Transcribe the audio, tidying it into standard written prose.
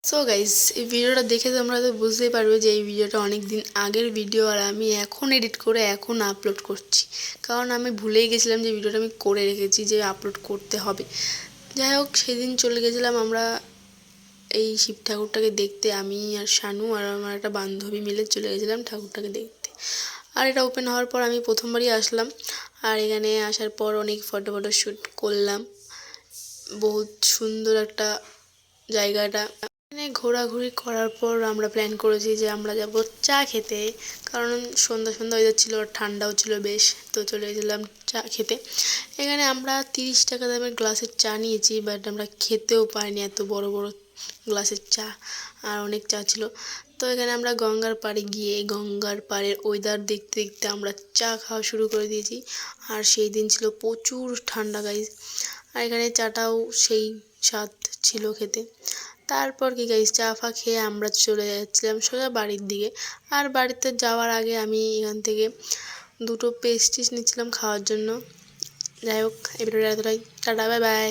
So guys, এই ভিডিওটা দেখে তোমরা তো বুঝতেই পারবে যে এই ভিডিওটা অনেক দিন আগের ভিডিও আর আমি এখন এডিট করে এখন আপলোড করছি। কারণ আমি ভুলেই গেছিলাম যে ভিডিওটা আমি করে রেখেছি যে আপলোড করতে হবে। যাই হোক, সেদিন চলে গেছিলাম আমরা এই শিব ঠাকুরটাকে দেখতে। আমি আর শানু আর আমার একটা বান্ধবী মিলে চলে গেছিলাম ঠাকুরটাকে দেখতে। আর এটা ওপেন হওয়ার পর আমি প্রথমবারই আসলাম। আর এখানে আসার পর অনেক ফটো শ্যুট করলাম। বহুত সুন্দর একটা জায়গাটা। এখানে ঘোরাঘুরি করার পর আমরা প্ল্যান করেছি যে আমরা যাব চা খেতে। কারণ সন্ধ্যা সন্ধ্যা হয়ে যাচ্ছিলো আর ঠান্ডাও ছিল বেশ, তো চলে গেছিলাম চা খেতে। এখানে আমরা 30 টাকা দামের গ্লাসের চা নিয়েছি, বাট আমরা খেতেও পারিনি এত বড় বড় গ্লাসের চা, আর অনেক চা ছিল। তো এখানে আমরা গঙ্গার পাড়ে গিয়ে গঙ্গার পাড়ের ওয়েদার দেখতে দেখতে আমরা চা খাওয়া শুরু করে দিয়েছি। আর সেই দিন ছিল প্রচুর ঠান্ডা গাইজ। আর এখানে চাটাও সেই স্বাদ ছিল খেতে। তারপর কি গাইস, চা ফা খেয়ে আমরা চলে যাচ্ছিলাম সোজা বাড়ির দিকে। আর বাড়িতে যাওয়ার আগে আমি এখান থেকে দুটো পেস্ট্রিজ নিচ্ছিলাম খাওয়ার জন্য। যাই হোক, এই ভিডিওটা এতটাই। Tata, bye bye.